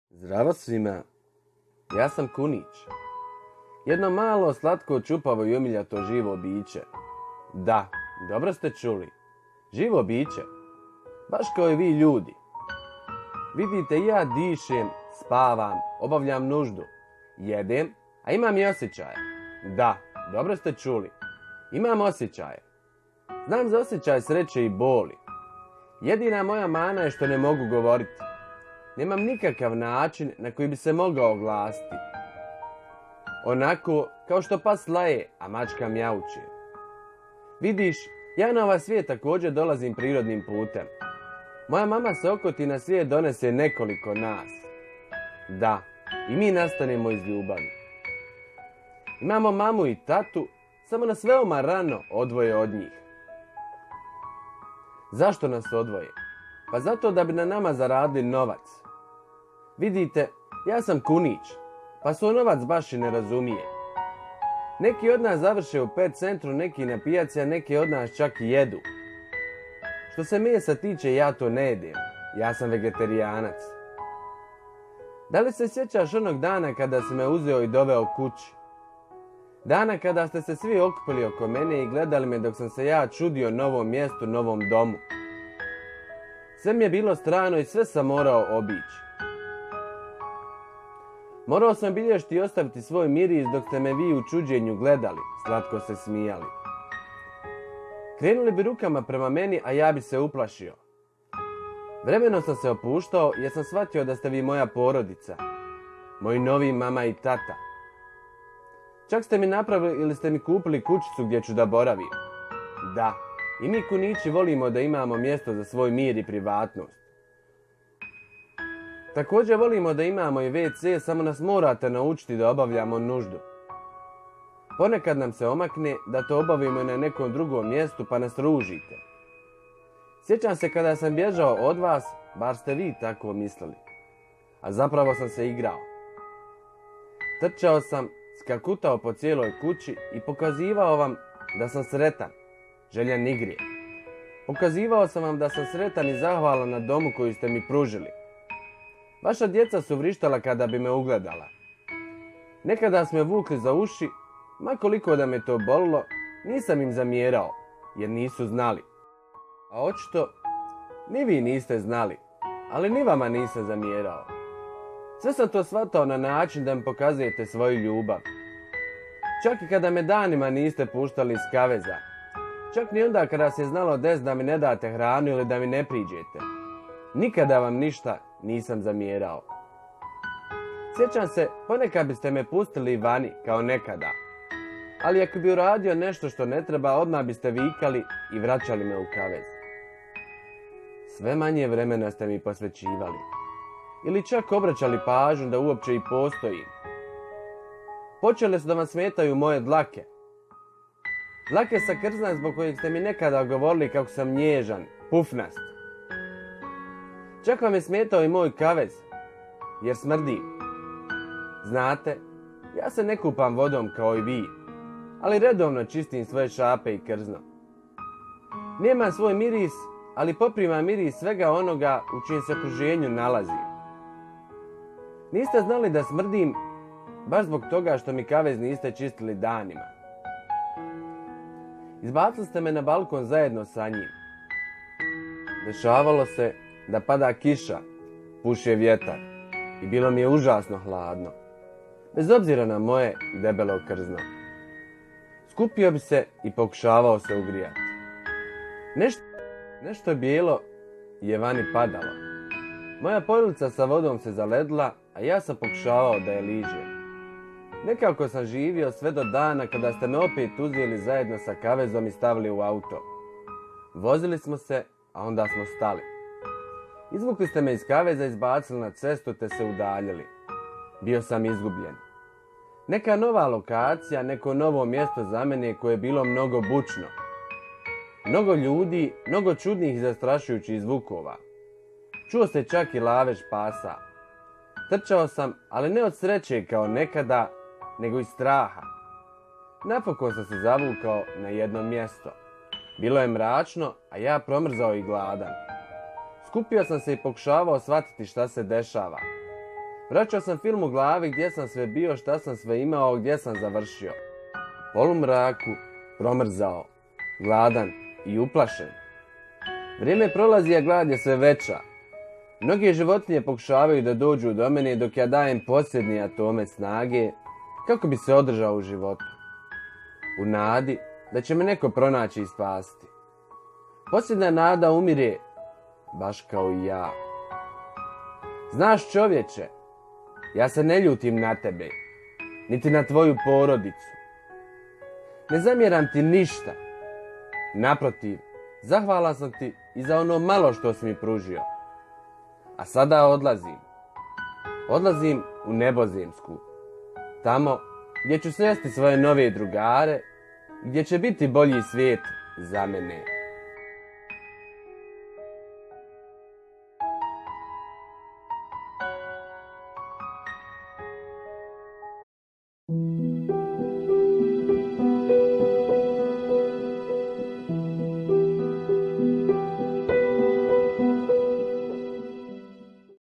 Zdravo svima, ja sam Kunić. Jedno malo, slatko, čupavo i umiljato živo biće. Da, dobro ste čuli. Živo biće. Baš kao i vi ljudi. Vidite, ja dišem, spavam, obavljam nuždu, jedem, a imam i osjećaje. Da, dobro ste čuli. Imam osjećaje. Znam za osjećaj sreće i boli. Jedina moja mana je što ne mogu govoriti. Nemam nikakav način na koji bi se mogao oglasiti. Onako kao što pas laje, a mačka mjauče. Vidiš, ja na ovaj svijet također dolazim prirodnim putem. Moja mama se okoti na svijet donese nekoliko nas. Da, i mi nastanemo iz ljubavi. Imamo mamu i tatu, samo nas veoma rano odvoje od njih. Zašto nas odvoje? Pa zato da bi na nama zaradili novac. Vidite, ja sam Kunić, pa svoj novac baš i ne razumije. Neki od nas završe u pet centru, neki na pijaci, a neki od nas čak i jedu. Što se mesa tiče, ja to ne jedem. Ja sam vegetarijanac. Da li se sjećaš onog dana kada si me uzeo i doveo kući? Dana kada ste se svi okupili oko mene i gledali me dok sam se ja čudio novom mjestu, novom domu. Sve mi je bilo strano i sve sam morao obići. Morao sam bilješti i ostaviti svoj miris dok ste me vi u čuđenju gledali, slatko se smijali. Krenuli bi rukama prema meni, a ja bi se uplašio. Vremeno sam se opuštao jer sam shvatio da ste vi moja porodica. Moji novi mama i tata. Čak ste mi napravili ili ste mi kupili kućicu gdje ću da boravim. Da, i mi Kunići volimo da imamo mjesto za svoj mir i privatnost. Također volimo da imamo i WC, samo nas morate naučiti da obavljamo nuždu. Ponekad nam se omakne da to obavimo na nekom drugom mjestu pa nas ružite. Sjećam se kada sam bježao od vas, bar ste vi tako mislili. A zapravo sam se igrao. Trčao sam, skakutao po cijeloj kući i pokazivao vam da sam sretan, željan igre. Pokazivao sam vam da sam sretan i zahvalan na domu koju ste mi pružili. Vaša djeca su vrištala kada bi me ugledala. Nekada su me vukli za uši, ma koliko da me to bolilo, nisam im zamjerao, jer nisu znali. A očito, ni vi niste znali, ali ni vama nisam zamjerao. Sve sam to shvatao na način da mi pokazujete svoju ljubav. Čak i kada me danima niste puštali iz kaveza. Čak ni onda kada se znalo des da mi ne date hranu ili da mi ne priđete. Nikada vam ništa nisam zamjerao. Sjećam se, ponekad biste me pustili vani, kao nekada. Ali ako bi uradio nešto što ne treba, odmah biste vikali i vraćali me u kavez. Sve manje vremena ste mi posvećivali. Ili čak obraćali pažnju da uopće i postojim. Počele su da vam smetaju moje dlake. Dlake sa krzna zbog kojih ste mi nekada govorili kako sam nježan, pufnast. Čak vam je smetao i moj kavez, jer smrdim. Znate, ja se ne kupam vodom kao i vi, ali redovno čistim svoje šape i krzno. Nemam svoj miris, ali poprimam miris svega onoga u čijem se okruženju nalazim. Niste znali da smrdim baš zbog toga što mi kavez niste čistili danima. Izbacili ste me na balkon zajedno sa njim. Dešavalo se da pada kiša, puše vjetar i bilo mi je užasno hladno, bez obzira na moje debelo krzno. Skupio bi se i pokušavao se ugrijati. Nešto bijelo je vani padalo. Moja polilica sa vodom se zaledila, a ja sam pokušavao da je ližem. Nekako sam živio sve do dana kada ste me opet uzeli zajedno sa kavezom i stavili u auto. Vozili smo se, a onda smo stali. Izvukli ste me iz kaveza, izbacili na cestu te se udaljili. Bio sam izgubljen. Neka nova lokacija, neko novo mjesto za mene koje je bilo mnogo bučno. Mnogo ljudi, mnogo čudnih i zastrašujućih zvukova. Čuo se čak i lavež pasa. Trčao sam, ali ne od sreće kao nekada, nego iz straha. Napokon sam se zavukao na jedno mjesto. Bilo je mračno, a ja promrzao i gladan. Skupio sam se i pokušavao shvatiti šta se dešava. Vraćao sam film u glavi gdje sam sve bio, šta sam sve imao, gdje sam završio. U polumraku, promrzao, gladan i uplašen. Vrijeme prolazi, a glad je sve veća. Mnoge životinje pokušavaju da dođu do mene dok ja dajem posljednje atome snage kako bi se održao u životu. U nadi da će me neko pronaći i spasiti. Posljedna nada umire, baš kao i ja. Znaš, čovječe, ja se ne ljutim na tebe, niti na tvoju porodicu. Ne zamjeram ti ništa. Naprotiv, zahvalan sam ti i za ono malo što si mi pružio. A sada odlazim. Odlazim u nebozemsku. Tamo gdje ću sresti svoje nove drugare, gdje će biti bolji svijet za mene.